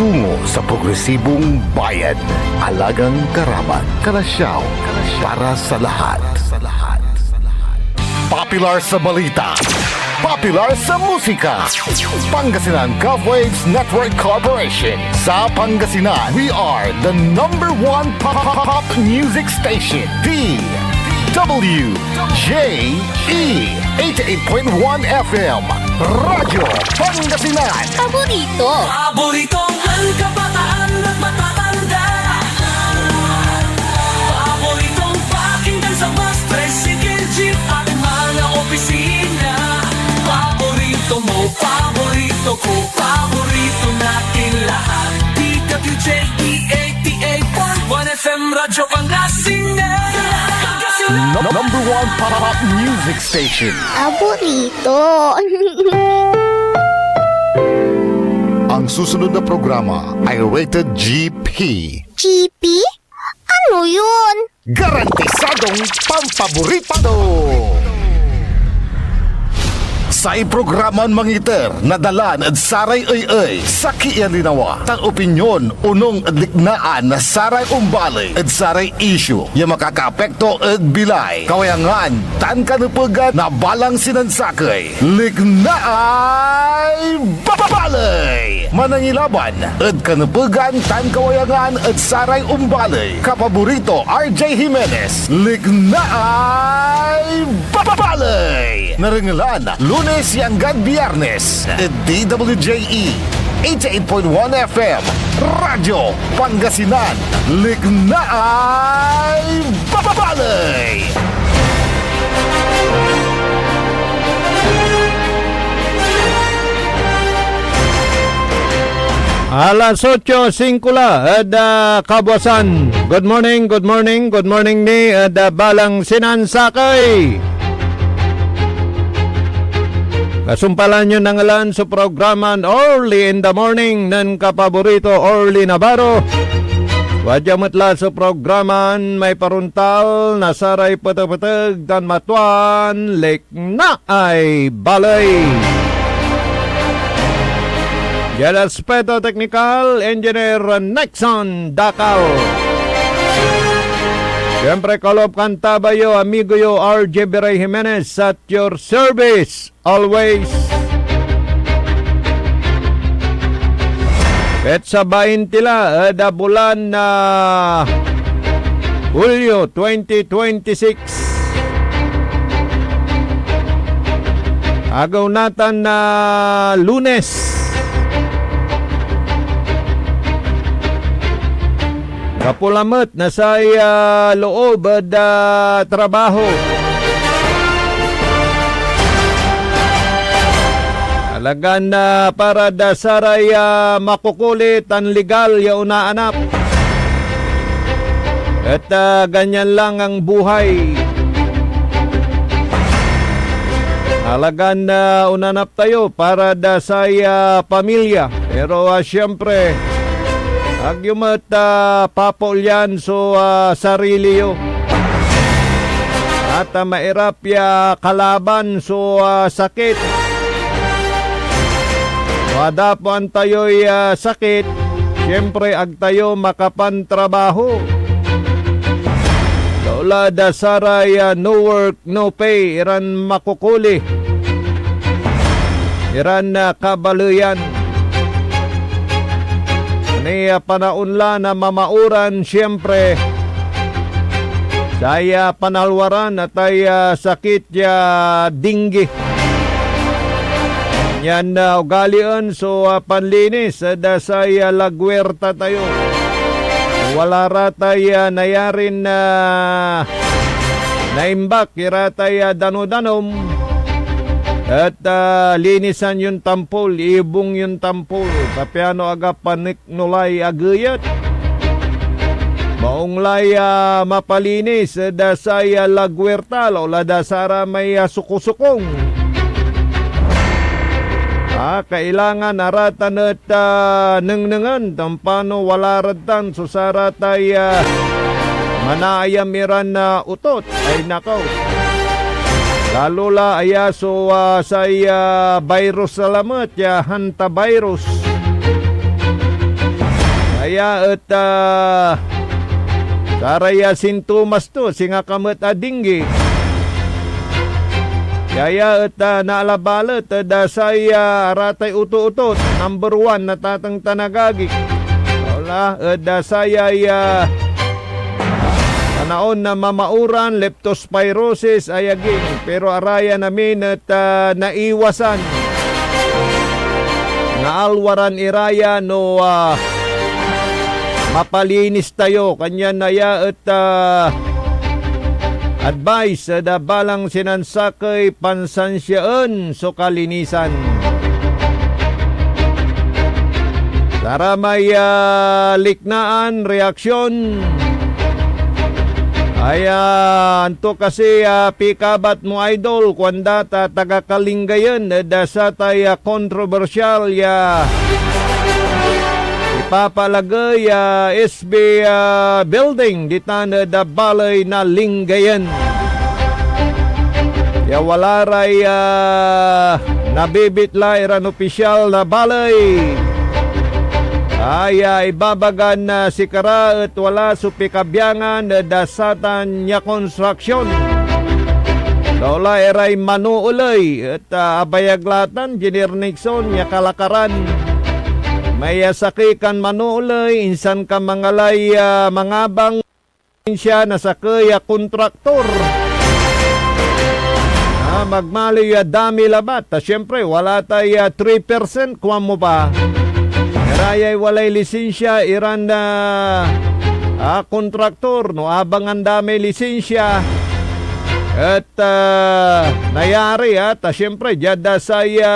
tungo sa progresibong bayan. Alagang Karaman, Kalasyaw, para sa lahat. Popular sa balita, popular sa musika. Pangasinan Govwaves Network Corporation. Sa Pangasinan, we are the #1 pop music station. WJE 88.1 FM Radyo Pangasinan. Paboritong ang kabataan at matatanda. Paboritong pakinggan sa bus, tricycle, jeep at mga opisina. Paborito mo, paborito ko, paborito natin lahat. DWJE 88.1 FM Radyo Pangasinan. #1 pop music station. Paborito. Ang susunod na programa ay rated GP. GP? Ano yun? Garantisadong pampaborito! Sa iprograman mangiter, nadalan at saray ay sa kialinawa. Tang opinyon, unong adliknaan na saray umbalay at saray issue. Yung makakaapekto at bilay. Kawayangan, tan kanupugan na balang sinansakay. Liknaay babalay! Manangilaban at kanupugan, tan kawayangan at saray umbalay. Kapaborito, RJ Jimenez. Liknaay babalay! Naringalan, Lunes hanggang Biyernes, DWJE 88.1 FM Radyo Pangasinan. Liknaay babalay! Alas 8:05 kabuasan. Good morning ni balang sinansakay. Kasumpalan nyo ng alan sa programan Early in the Morning ng kapaborito Orly Navarro. Wadya matla sa programan may paruntal na saray patag-patag dan matuan lekna ay balay. Yan aspeto technical engineer Nexon Dakal. Siyempre, kalob kanta ba yo, amigo yo, RJ Beray Jimenez at your service, always. Petsa 20 la, bulan na Hulyo 2026. Agaw natan na Lunes. Kapulamat na sa loob at trabaho. Alagan na para da saray makukulit ang legal ya unaanap. At ganyan lang ang buhay. Alagan na unanap tayo para da sa pamilya. Pero siyempre, agyumat papolyan so sarili yo. At mairap ya kalaban so sakit. Wadapan tayo'y sakit, siyempre ag tayo makapantrabaho. Laula da saray no work, no pay, iran makukuli. Iran kabaluyan. Ni panaunla na mamauran siyempre saya panalwaran at ay sakit ya dinggi. Yan ugalian so panlinis da saya lagwerta tayo. Wala ratay nayarin na naimbak iratay dano-danom. At linisan yung tampol, ibong yung tampol. Kapiano aga panik nulay agayat. Maong lay mapalinis da saya lagwerta o la da sara may sukusukong. Kailangan aratan at nengnengan tampano wala ratan susara tay manayam iran na utot ay nakaw. Lalo la ayaso sa virus salamat ya hanta virus. Yaya at saraya sintomas to, singa kamot adinggi. Yaya at naalabalat dasay aratay uto-utot. Number 1 na tatang tanagagik. Wala, dasay ay panaon na mamauran, leptospirosis ayaging. Pero araya namin at naiwasan. Naalwaran iraya no mapalinis tayo. Kanya naya at advice da balang sinansakay pansansyaan so kalinisan. Tara may liknaan, reaksyon. Ay anto kasi pikabat mo idol kwanda taga Kalingayan da sa tay kontrobersyal ipapalagay SB building ditan da balay na Lingayen. Ya wala ray nabibitla iran opisyal na balay. Ay ibabagan na si Kara at wala supikabyangan dasatan niya konstruksyon. Daula eray manuulay at abayaglatan Jenir Nixon niya kalakaran. May sakikan manuulay insan ka mangalay mangabang siya na sakay kontraktor. Magmali dami labat. Siyempre wala tayo 3% kuha mo pa. Karayay walay lisensya iran na kontraktor no abang ang dami lisensya at nayari at siyempre jada saya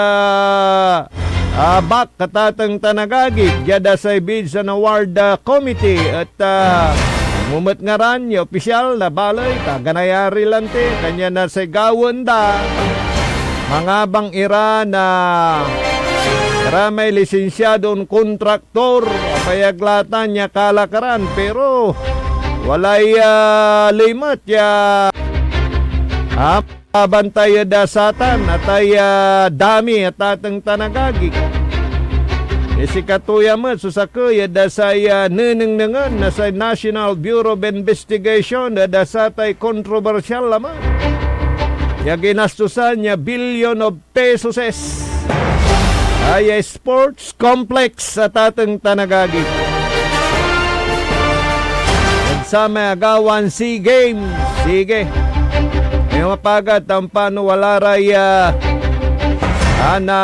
bak katatang tanagagit jada say bids and award committee at mumat nga ran yung opisyal na balay taganayari lang te kanya na say gawon da mga bang ira na may lisensyadong kontraktor, payaglatan niya kalakaran, pero walay limat ya bantay dasatan at ay dami at atang tanagagik. Si katuya mo, susakay dasay neneng-nengan na sa National Bureau of Investigation dasatay kontrobersyal laman. Ya ginastusan niya billion of pesos ay sports complex sa tatang tanagagit. Sa may agawan SEA Games. Sige. May mapagat ang paano wala raya na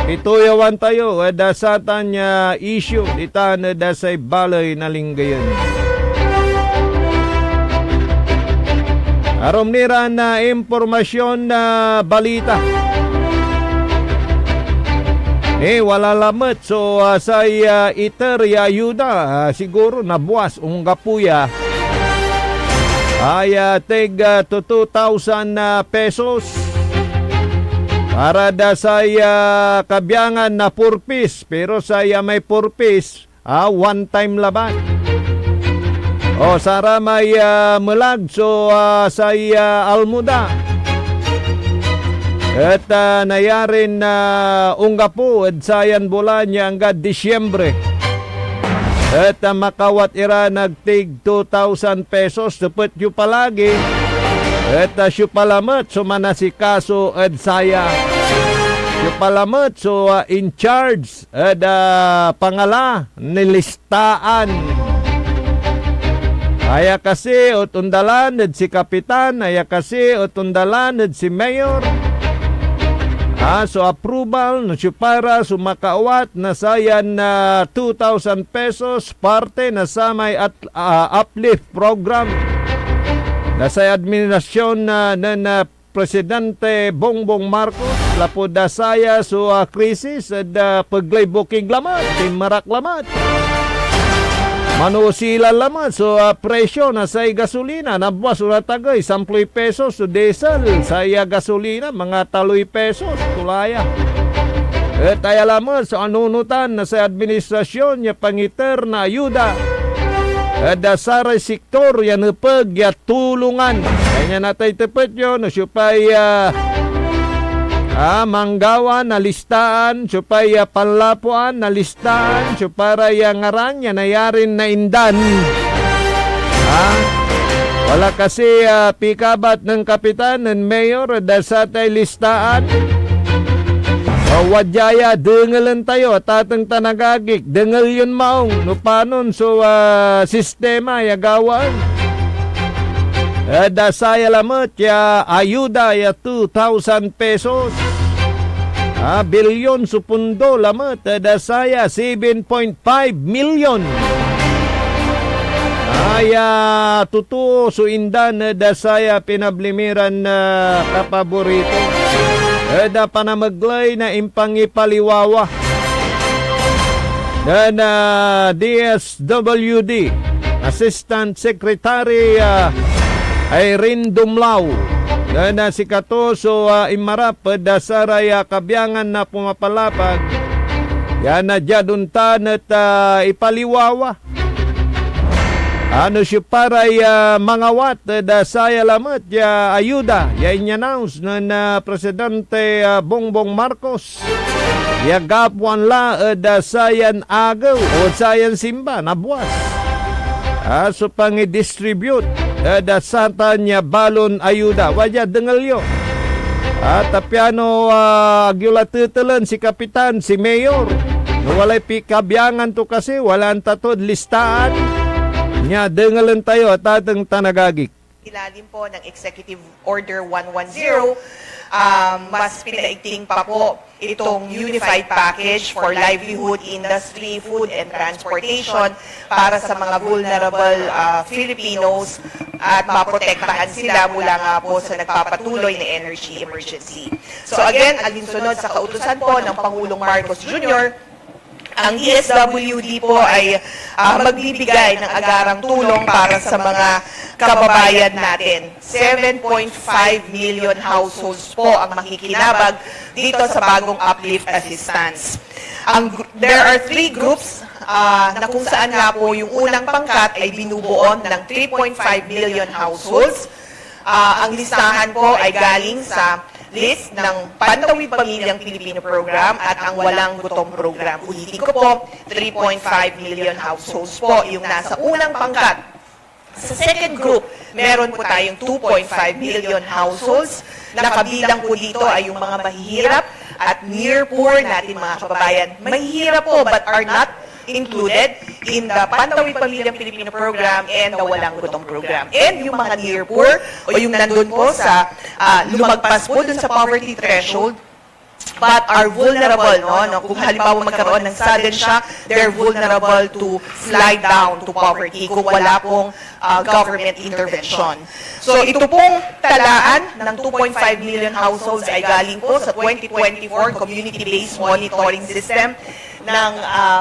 ituyawan tayo dasatan niya issue itan dasay balay na Lingayen. Arom nira na impormasyon na balita. Wala lamat. So, say iter ayuda. Siguro nabuwas unga puya. Ay, teg to 2,000 pesos. Para da say kabyangan na purpis. Pero saya may purpis. One time laban. O, sara may melag. So, say almuda. At nayarin na unga po at sayan bulan niya hanggang Disyembre. At makawat ira nagtig 2,000 pesos. Dapat yu palagi. At siya palamat so manasikaso at saya. Siya palamat so in charge at pangala nilistaan. Aya kasi utundalan at si kapitan. Aya kasi utundalan at si mayor. So approval no siya para sumakawat na sayan na 2,000 pesos parte na sa may uplift program na sa administrasyon na Presidente Bongbong Marcos lapod na saya so krisis at paglay booking lamat timarak lamat manusila lamat so presyo na sa gasolina nabuwas una tagay 10 pesos so diesel saya gasolina mga 3 pesos tulaya at ay lamat so anunutan na sa administrasyon niya pangiter na ayuda at sa sektor yan pag ya tulungan kanya natay tepet yun no supay Manggawa na listaan, supaya panlapuan na listaan, supaya ngaranya na yarin na indan. Wala kasi pikabat ng kapitan ng mayor dasatay listaan. Wadjaya, dengalan tayo, tatang tanagagik, dengal yun maong, no panon so sistema yagawan. Dasaya lamot ya ayuda ya 2,000 pesos. Bilyon supundo lamot dasaya 7.5 million. Tuto so indan dasaya pinablimiran na kapaborito. Da panamaglay na impangipaliwawa. Dan DSWD Assistant Secretary Irene Dumlao na si Katoso imarap dasaraya kabyangan na pumapalapag yan na jaduntan at ipaliwawa ano siya paray mangawat dasaya lamat ya ayuda ya in-announce na Presidente Bongbong Marcos ya gapwan la dasayan agaw o sayan simba na buwas so pangi-distribute dasatan niya balon ayuda. Wajah dengal yo. Tapiano agyulatutalan si kapitan, si mayor. Walay pikabyangan to kasi, walang tatod listaan. Nya dengalan tayo at atang tanagagik. Ilalim po ng Executive Order 110, mas pinaigting pa po itong Unified Package for Livelihood, Industry, Food and Transportation para sa mga vulnerable Filipinos at maprotektahan sila mula nga po sa nagpapatuloy na energy emergency. So again, alinsunod sa kautusan po ng Pangulong Marcos Jr., ang DSWD po ay magbibigay ng agarang tulong para sa mga kababayan natin. 7.5 million households po ang makikinabag dito sa bagong uplift assistance. There are 3 groups na kung saan nga po yung unang pangkat ay binubuon ng 3.5 million households. Ang listahan po ay galing sa list ng Pantawid Pamilyang Pilipino Program at ang Walang Gutom Program. Ulitin ko po, 3.5 million households po yung nasa unang pangkat. Sa second group, meron po tayong 2.5 million households na kabilang po dito ay yung mga mahihirap at near poor natin mga kababayan. Mahihirap po but are not included in the Pantawid Pamilyang Pilipino Program and the Walang Gutom Program. And yung mga near poor o yung nandun po sa lumagpas po dun sa poverty threshold but are vulnerable, no? Kung halimbawa magkaroon ng sudden shock, they're vulnerable to slide down to poverty kung wala pong government intervention. So ito pong talaan ng 2.5 million households ay galing po sa 2024 Community-Based Monitoring System ng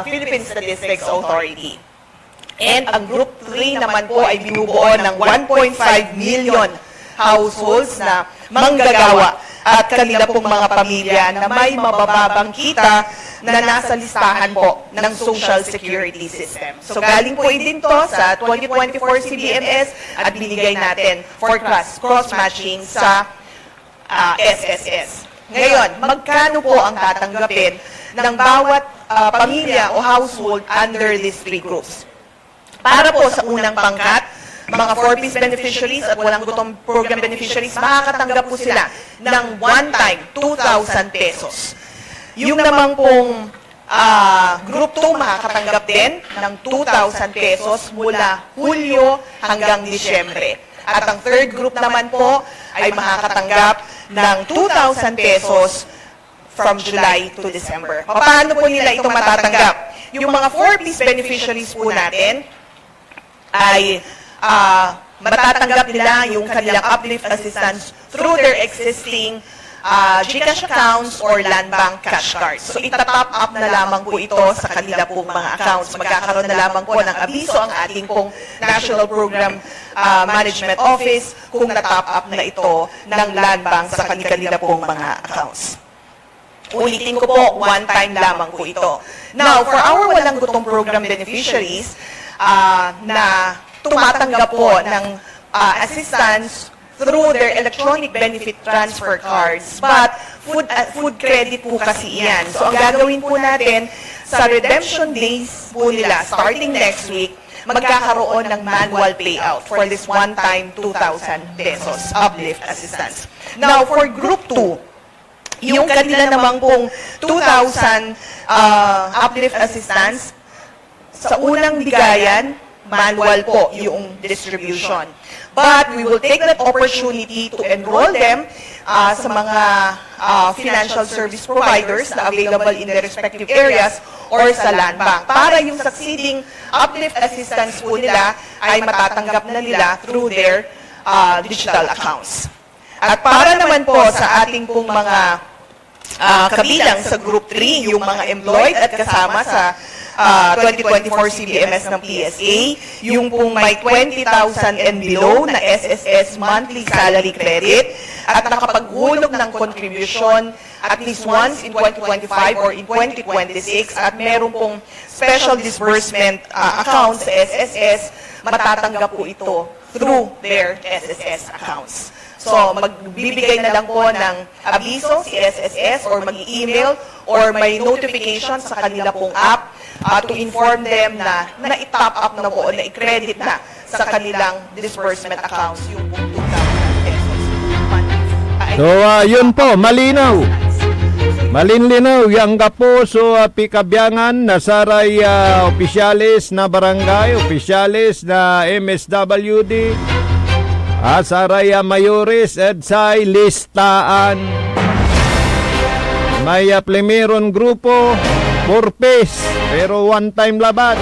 Philippine Statistics Authority. And ang Group 3 naman po ay binubuo ng 1.5 million households na manggagawa at kanila pong mga pamilya na may mabababang kita na nasa listahan po ng Social Security System. So galing po din to sa 2024 CBMS at binigay natin for cross-matching sa SSS. Ngayon, magkano po ang tatanggapin ng bawat pamilya o household under these 3 groups? Para po sa unang pangkat, mga 4-piece beneficiaries at Walang Gutom Program beneficiaries, makakatanggap po sila ng one-time 2,000 pesos. Yung naman pong Group 2 makakatanggap din ng 2,000 pesos mula Hulyo hanggang Disyembre. At ang third group naman po ay makakatanggap ng 2,000 pesos from July to December. Paano po nila ito matatanggap? Yung mga 4-piece beneficiaries po natin ay matatanggap nila yung kanilang uplift assistance through their existing GCash accounts or Land Bank cash cards. So itatop up na lamang po ito sa kanila pong mga accounts. Magkakaroon na lamang po ng abiso ang ating pong National Program Management Office kung na-top up na ito ng Land Bank sa kanila pong mga accounts. Ulitin ko po, one time lamang po ito. Now, for our Walang Gutom Program beneficiaries na tumatanggap po ng assistance through their electronic benefit transfer cards, but food credit po kasi yan. So ang gagawin po natin, sa redemption days po nila, starting next week, magkakaroon ng manual payout for this one-time 2,000 pesos uplift assistance. Now, for Group 2, yung kanila namang pong 2,000 uplift assistance, sa unang bigayan, manual po yung distribution. But we will take that opportunity to enroll them sa mga financial service providers na available in their respective areas or sa land bank para yung succeeding uplift assistance po nila ay matatanggap na nila through their digital accounts. At para naman po sa ating pong mga kabilang sa Group 3, yung mga employed at kasama sa 2024 CBMS ng PSA, yung pong may 20,000 and below na SSS monthly salary credit at nakapaghulog ng contribution at least once in 2025 or in 2026 at meron pong special disbursement accounts sa SSS, matatanggap po ito through their SSS accounts. So, magbibigay na lang po ng abiso si SSS or mag-email or may notification sa kanila pong app to inform them na na-top up na po o na-credit na sa kanilang disbursement accounts yung 2,000 pesos. So, yun po, malinaw. Malinlinaw, yang Kapuso Pikabyangan, nasaray opisyalis na barangay, opisyalis na MSWD, asaray mayores, edsay listaan. May plemiron grupo, purpose, pero one time labat.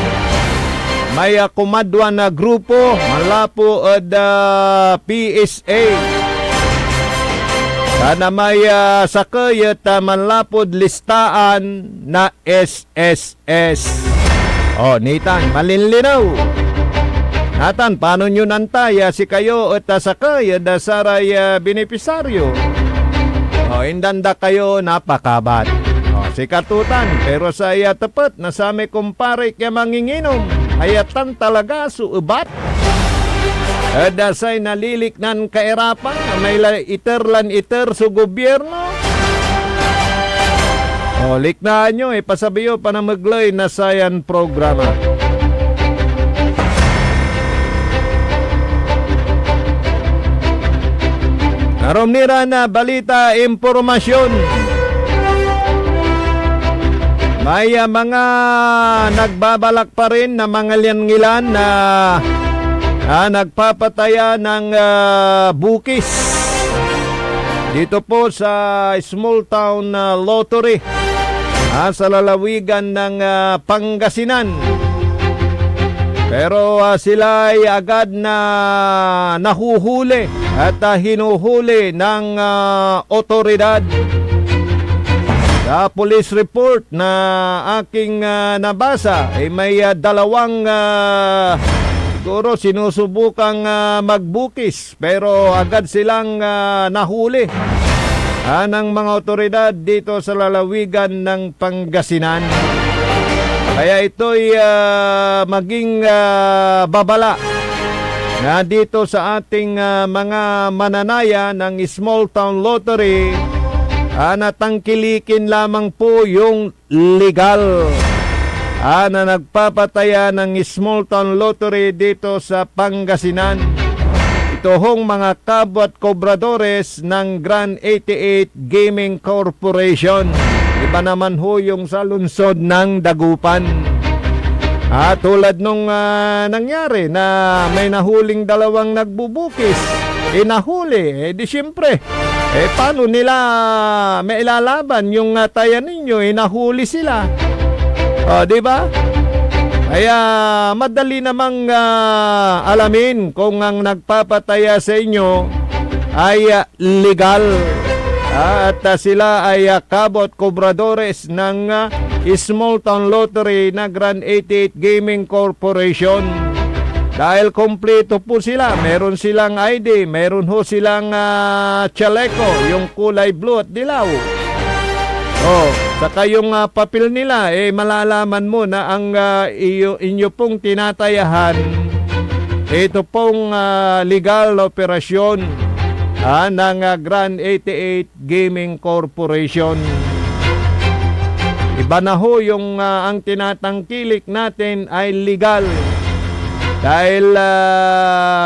May kumadwa na grupo, malapo at PSA. Sana may sakay at manlapod listaan na SSS. O, nitan, malinlinaw. Natan, paano nyo nantaya si kayo at sakay at saray benepisaryo? O, indanda kayo napakabat. O, si katutan, pero sa iya tapat na sa may kumpare kaya manginginom, ayatan talaga suubat. Dasay naliliknan kairapan na may iterlan iter sa gobyerno. O, liknaan nyo, pasabiyo pa na maglay na sayan programa. Naromnira na balita, impormasyon. May mga nagbabalak pa rin na mga liyan-ngilan na nagpapataya ng bukis dito po sa small town lottery sa lalawigan ng Pangasinan. Pero sila ay agad na nahuhuli at hinuhuli ng otoridad. Sa police report na aking nabasa ay may dalawang siguro sinusubukang magbukis pero agad silang nahuli ng mga otoridad dito sa lalawigan ng Pangasinan. Kaya ito'y maging babala na dito sa ating mga mananaya ng small town lottery, natangkilikin lamang po yung legal na nagpapataya ng small town lottery dito sa Pangasinan. Ito hong mga kabot kobradores ng Grand 88 Gaming Corporation. Iba naman ho yung sa lungsod ng Dagupan. Tulad nung nangyari na may nahuling dalawang nagbubukis, nahuli, di siyempre, paano nila mailalaban yung taya ninyo, nahuli sila. Di ba? Kaya madali namang alamin kung ang nagpapataya sa inyo ay legal. At sila ay kabot kobradores ng small town lottery na Grand 88 Gaming Corporation. Dahil kompleto po sila, meron silang ID, meron ho silang chaleco, yung kulay blue at dilaw. Saka yung papel nila, malalaman mo na ang inyo pong tinatayahan, ito pong legal operasyon. ng Grand 88 Gaming Corporation. Iba na ho yung ang tinatangkilik natin ay legal. Dahil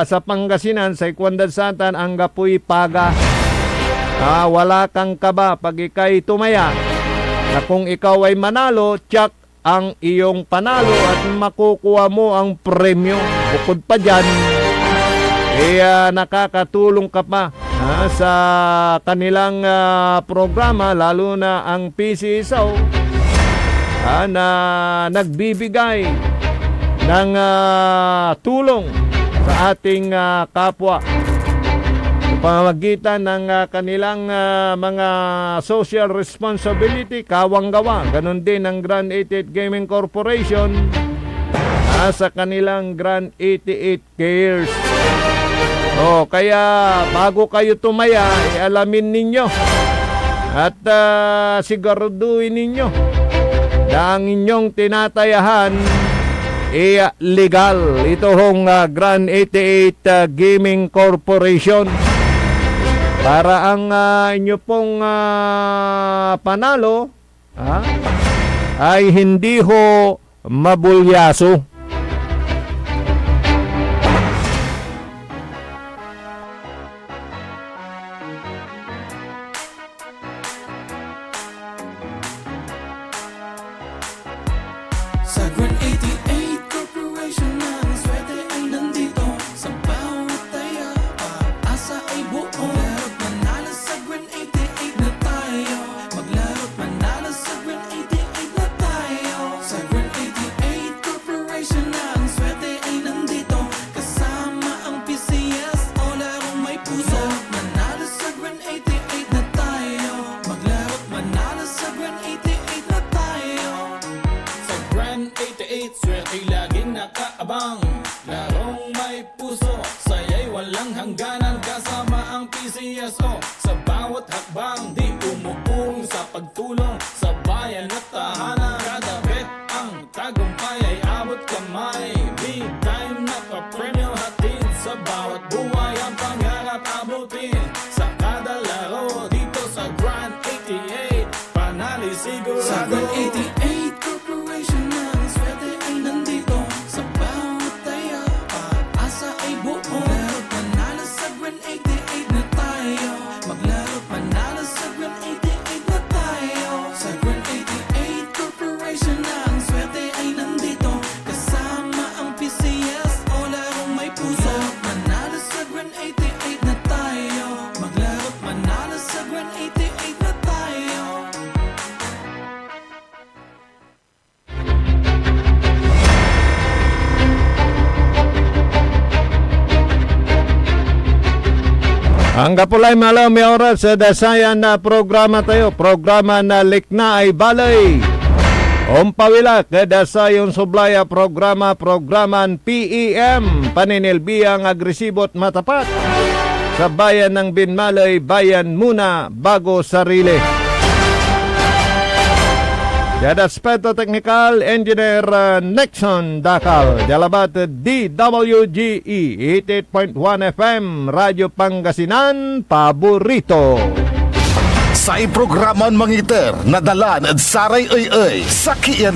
sa Pangasinan, sa Ikwandansatan, ang gapoy paga. Wala kang kaba pag ikay tumaya na kung ikaw ay manalo, tsak ang iyong panalo at makukuha mo ang premyo. Bukod pa dyan, nakakatulong ka pa sa kanilang programa, lalo na ang PCSO na nagbibigay ng tulong sa ating kapwa sa pamamagitan ng kanilang mga social responsibility, kawang-gawa. Ganon din ang Grand 88 Gaming Corporation sa kanilang Grand 88 Cares. Kaya bago kayo tumaya, alamin ninyo at siguraduhin ninyo na ang inyong tinatayahan legal. Ito hong Grand 88 Gaming Corporation. Para ang inyo pong panalo ay hindi ho mabulyaso. Sa Grand 88 Corporation ang swerte ay nandito. Sa bawat taya, pag-asa ay buo. Maglaro't manalo sa Grand 88 na tayo. Maglaro't manalo sa Grand 88 na tayo. Sa Grand 88 Corporation ang swerte ay nandito. Kasama ang PCS o larong may puso. Manalo sa Grand 88 na tayo. Maglaro't manalo sa Grand 88 na tayo. Sa Grand 88, swerte laging nakaabang. Larong may puso, saya'y walang hangganan. Kasama ang PCSO sa bawat hakbang. Di umuurong sa pagtulong sa bayan at tahanan. Kada bet ang tagumpay ay abot kamay. Big time na pa-premyo hatid sa bawat buhay. Ang pangarap abutin sa kada laro. Dito sa Grand 88, panali sigurado. Sa Grand 88 Corporation ang swerte ay nandito. Sa bawat taya, pag-asa ay buo. Maglaro't manalo sa Grand 88 na tayo. Maglaro't manalo sa Grand 88 na tayo. Sa Grand 88 Corporation ang swerte ay nandito. Kasama ang PCS o larong may puso. Manalo sa Grand 88 na tayo. Maglaro't manalo sa Grand 88 na tayo. Ang kapulay malaw may oras sa dasayan na programa tayo. Programa na likna ay balay. Umpawila kadasayon sublaya programan PEM. Paninilbiyang agresibo at matapat. Sa bayan ng Binmalay, bayan muna bago sarili. Yada Aspeto Technical Engineer Nexon Dakal. Dalabat DWGE 88.1 FM Radyo Pangasinan Paborito. Sa programon mangiter, nadalan at saray ay sa kiyan